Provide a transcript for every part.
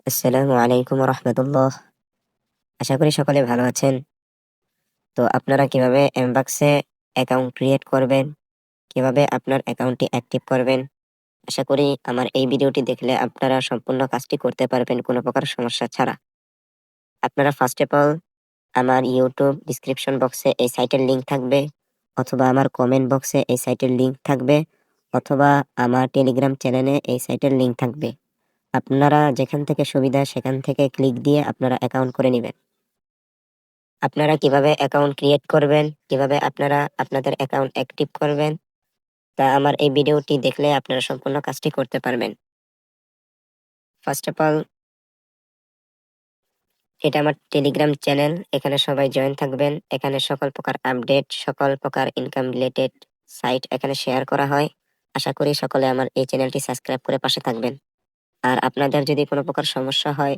আসসালামু আলাইকুম রহমতুল্লাহ। আশা করি সকলে ভালো আছেন। তো আপনারা কিভাবে এমবাক্সে অ্যাকাউন্ট ক্রিয়েট করবেন, কিভাবে আপনার অ্যাকাউন্টটি অ্যাক্টিভ করবেন, আশা করি আমার এই ভিডিওটি দেখলে আপনারা সম্পূর্ণ কাজটি করতে পারবেন কোনো প্রকার সমস্যা ছাড়া। আপনারা ফার্স্ট অফ অল আমার ইউটিউব ডিসক্রিপশন বক্সে এই সাইটের লিঙ্ক থাকবে, অথবা আমার কমেন্ট বক্সে এই সাইটের লিঙ্ক থাকবে, অথবা আমার টেলিগ্রাম চ্যানেলে এই সাইটের লিঙ্ক থাকবে। আপনারা যেখান থেকে সুবিধা সেখান থেকে ক্লিক দিয়ে আপনারা অ্যাকাউন্ট করে নেবেন। আপনারা কিভাবে অ্যাকাউন্ট ক্রিয়েট করবেন, কিভাবে আপনারা আপনাদের অ্যাকাউন্ট অ্যাক্টিভ করবেন, তা আমার এই ভিডিওটি দেখলে আপনারা সম্পূর্ণ কাজটি করতে পারবেন। ফার্স্ট অফ অল, এটা আমার টেলিগ্রাম চ্যানেল। এখানে সবাই জয়েন থাকবেন। এখানে সকল প্রকার আপডেট, সকল প্রকার ইনকাম রিলেটেড সাইট এখানে শেয়ার করা হয়। আশা করি সকলে আমার এই চ্যানেলটি সাবস্ক্রাইব করে পাশে থাকবেন। আর আপনাদের যদি কোনো প্রকার সমস্যা হয়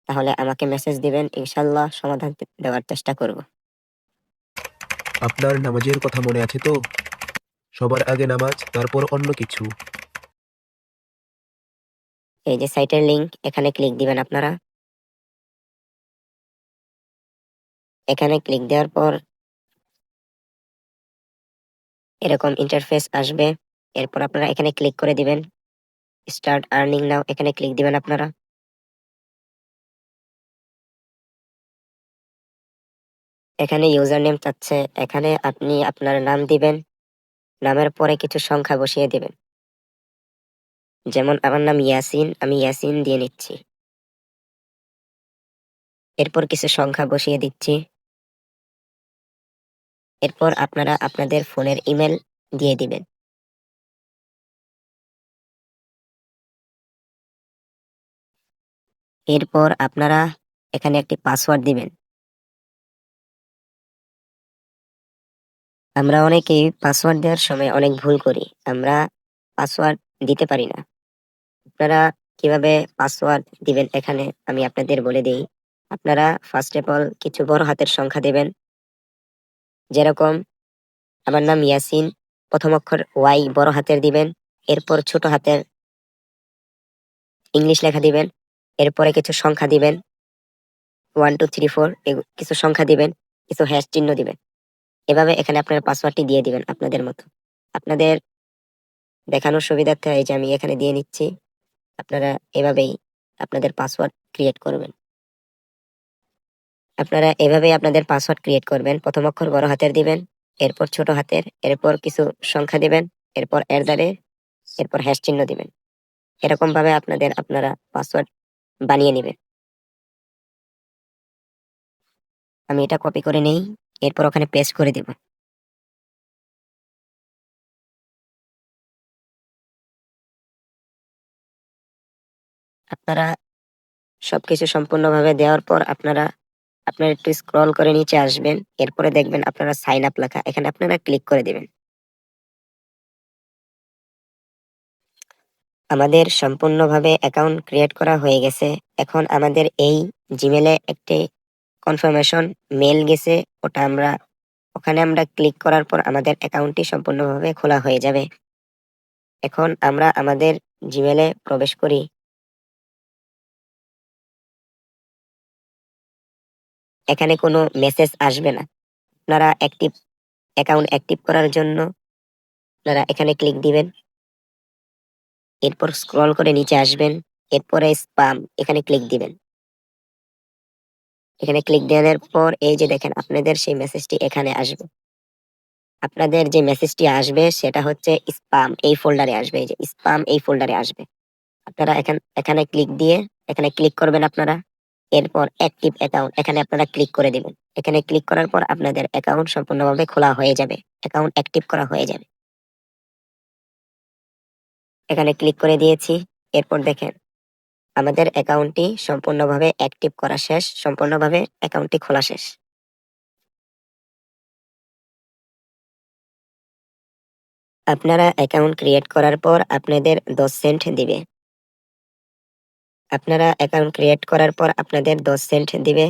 তাহলে আমাকে মেসেজ দিবেন, ইনশাল্লাহ সমাধান দেওয়ার চেষ্টা করব। আপনার নামাজের কথা মনে আছে তো? সবার আগে নামাজ, তারপর অন্য কিছু। এই যে সাইটের লিংক, এখানে ক্লিক দিবেন আপনারা। এখানে ক্লিক দেওয়ার পর এরকম ইন্টারফেস আসবে। এরপর আপনারা এখানে ক্লিক করে দিবেন স্টার্ট আর্নিং নাও, এখানে ক্লিক দিবেন আপনারা। এখানে ইউজার নেম চাচ্ছে, এখানে আপনি আপনার নাম দিবেন। নামের পরে কিছু সংখ্যা বসিয়ে দিবেন। যেমন আমার নাম ইয়াসিন, আমি ইয়াসিন দিয়ে নিচ্ছি। এরপর কিছু সংখ্যা বসিয়ে দিচ্ছি। এরপর আপনারা আপনাদের ফোনের ইমেল দিয়ে দিবেন। এরপর আপনারা এখানে একটি পাসওয়ার্ড দিবেন। আমরা অনেকেই পাসওয়ার্ড দেওয়ার সময় অনেক ভুল করি, আমরা পাসওয়ার্ড দিতে পারি না। আপনারা কিভাবে পাসওয়ার্ড দিবেন এখানে আমি আপনাদের বলে দেই। আপনারা ফার্স্ট অফ অল কিছু বড় হাতের সংখ্যা দিবেন। যেরকম আমার নাম ইয়াসিন, প্রথম অক্ষর ওয়াই বড় হাতের দিবেন। এরপর ছোট হাতের ইংলিশ লেখা দিবেন। এরপরে কিছু সংখ্যা দিবেন, 1 2 3 4 কিছু সংখ্যা দিবেন, কিছু হ্যাশ চিহ্ন দিবেন। এভাবে এখানে আপনার পাসওয়ার্ডটি দিয়ে দিবেন আপনাদের মতো। আপনাদের দেখানোর সুবিধার্থে এই যে আমি এখানে দিয়ে নিচ্ছি। আপনারা এভাবেই আপনাদের পাসওয়ার্ড ক্রিয়েট করবেন। আপনারা এভাবেই আপনাদের পাসওয়ার্ড ক্রিয়েট করবেন। প্রথম অক্ষর বড় হাতের দিবেন, এরপর ছোট হাতের, এরপর কিছু সংখ্যা দিবেন, এরপর এরপর হ্যাশ চিহ্ন দিবেন। এরকম ভাবে আপনারা পাসওয়ার্ড বানিয়ে নেবেন। আমি এটা কপি করে নেই, এরপর ওখানে পেস্ট করে দিব। আপনারা সবকিছু সম্পূর্ণভাবে দেওয়ার পর আপনারা একটু স্ক্রল করে নিচে আসবেন। এরপরে দেখবেন আপনারা সাইন আপ লেখা, এখানে আপনারা ক্লিক করে দিবেন। আমাদের সম্পূর্ণভাবে অ্যাকাউন্ট ক্রিয়েট করা হয়ে গেছে। এখন আমাদের এই জিমেলে একটি কনফার্মেশন মেল গেছে, ওখানে আমরা ক্লিক করার পর আমাদের অ্যাকাউন্টটি সম্পূর্ণভাবে খোলা হয়ে যাবে। এখন আমরা আমাদের জিমেলে প্রবেশ করি। এখানে কোনো মেসেজ আসবে না। আপনারা অ্যাকাউন্ট অ্যাক্টিভ করার জন্য আপনারা এখানে ক্লিক দিবেন। এরপর স্ক্রল করে নিচে আসবেন। এরপরে স্পাম, এখানে ক্লিক দিবেন। এখানে ক্লিক দেওয়ার পর এই যে দেখেন আপনাদের সেই মেসেজটি এখানে আসবে। আপনাদের যে মেসেজটি আসবে সেটা হচ্ছে স্পাম এই ফোল্ডারে আসবে। এই যে স্পাম এই ফোল্ডারে আসবে। আপনারা এখানে ক্লিক দিয়ে এখানে ক্লিক করবেন আপনারা। এরপর অ্যাক্টিভ অ্যাকাউন্ট, এখানে আপনারা ক্লিক করে দিবেন। এখানে ক্লিক করার পর আপনাদের অ্যাকাউন্ট সম্পূর্ণভাবে খোলা হয়ে যাবে, অ্যাকাউন্ট অ্যাক্টিভ করা হয়ে যাবে। এখানে ক্লিক করে দিয়েছি। এরপর দেখেন আমাদের অ্যাকাউন্টটি সম্পূর্ণভাবে অ্যাক্টিভ করা শেষ, সম্পূর্ণভাবে অ্যাকাউন্টটি খোলা শেষ। আপনারা অ্যাকাউন্ট ক্রিয়েট করার পর আপনাদের 10 সেন্ট দিবে। আপনারা অ্যাকাউন্ট ক্রিয়েট করার পর আপনাদের 10 সেন্ট দিবে।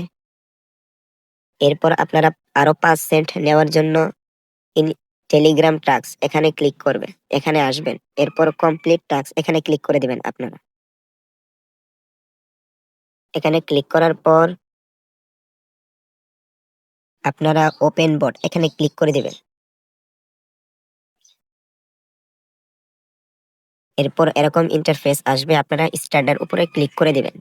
এরপর আপনারা আরো 5 সেন্ট নেওয়ার জন্য ইন টেলিগ্রাম টাস্ক এখানে ক্লিক করবে, এখানে আসবেন। এরপর কমপ্লিট টাস্ক এখানে ক্লিক করে দিবেন আপনারা। এখানে ক্লিক করার পর আপনারা ওপেন বট এখানে ক্লিক করে দিবেন। এরপর এরকম ইন্টারফেস আসবে, আপনারা স্টার্টার উপরে ক্লিক করে দিবেন।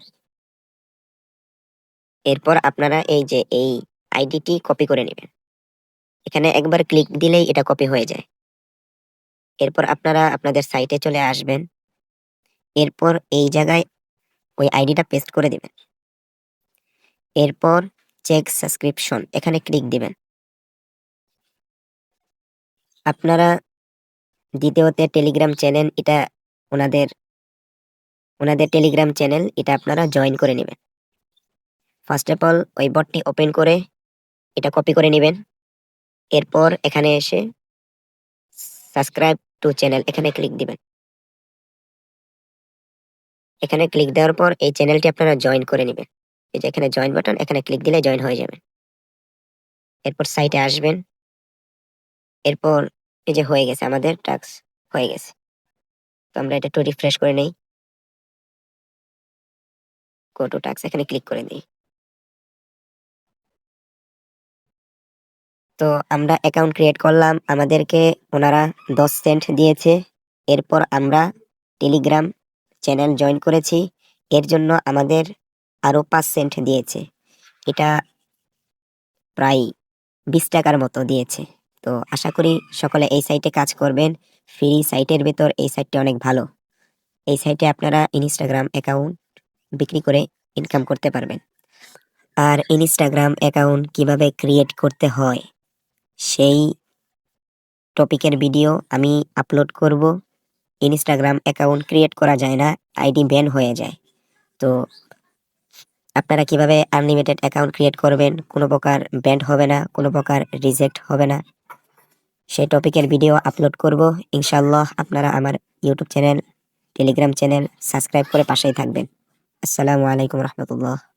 এরপর আপনারা এই যে এই আইডিটি কপি করে নেবেন। এখানে একবার ক্লিক দিলেই এটা কপি হয়ে যায়। এরপর আপনারা আপনাদের সাইটে চলে আসবেন। এরপর এই জায়গায় ওই আইডিটা পেস্ট করে দিবেন। এরপর চেক সাবস্ক্রিপশন এখানে ক্লিক দিবেন। আপনারা দ্বিতীয়তে টেলিগ্রাম চ্যানেল, এটা ওনাদের ওনাদের টেলিগ্রাম চ্যানেল, এটা আপনারা জয়েন করে নেবেন। ফার্স্ট অফ অল ওই বটটি ওপেন করে এটা কপি করে নেবেন। এরপর এখানে এসে সাবস্ক্রাইব টু চ্যানেল এখানে ক্লিক দিবেন। এখানে ক্লিক দেওয়ার পর এই চ্যানেলটি আপনারা জয়েন করে নেবেন। এই যে এখানে জয়েন বাটন, এখানে ক্লিক দিলে জয়েন হয়ে যাবে। এরপর সাইটে আসবেন। এরপর এই যে হয়ে গেছে, আমাদের টাস্ক হয়ে গেছে। তো আমরা এটা একটু রিফ্রেশ করে নেই। গো টু টাস্ক এখানে ক্লিক করে দিই। তো আমরা অ্যাকাউন্ট ক্রিয়েট করলাম, আমাদেরকে ওনারা 10 সেন্ট দিয়েছে। এরপর আমরা টেলিগ্রাম চ্যানেল জয়েন করেছি, এর জন্য আমাদের আরো 5 সেন্ট দিয়েছে। এটা প্রায় 20 টাকার মতো দিয়েছে। তো আশা করি সকলে এই সাইটে কাজ করবেন। ফ্রি সাইটের ভেতর এই সাইটটি অনেক ভালো। এই সাইটে আপনারা ইনস্টাগ্রাম অ্যাকাউন্ট বিক্রি করে ইনকাম করতে পারবেন। আর ইনস্টাগ্রাম অ্যাকাউন্ট কিভাবে ক্রিয়েট করতে হয় সেই টপিকের ভিডিও আমি আপলোড করব। ইনস্টাগ্রাম অ্যাকাউন্ট ক্রিয়েট করা যায় না, আইডি ব্যান হয়ে যায়। তো আপনারা কিভাবে আনলিমিটেড অ্যাকাউন্ট ক্রিয়েট করবেন, কোনো প্রকার ব্যান হবে না, কোনো প্রকার রিজেক্ট হবে না, সেই টপিকের ভিডিও আপলোড করব ইনশাআল্লাহ। আপনারা আমার YouTube channel, Telegram channel subscribe করে পাশেই থাকবেন। আসসালামু আলাইকুম রহমতুল্লাহ।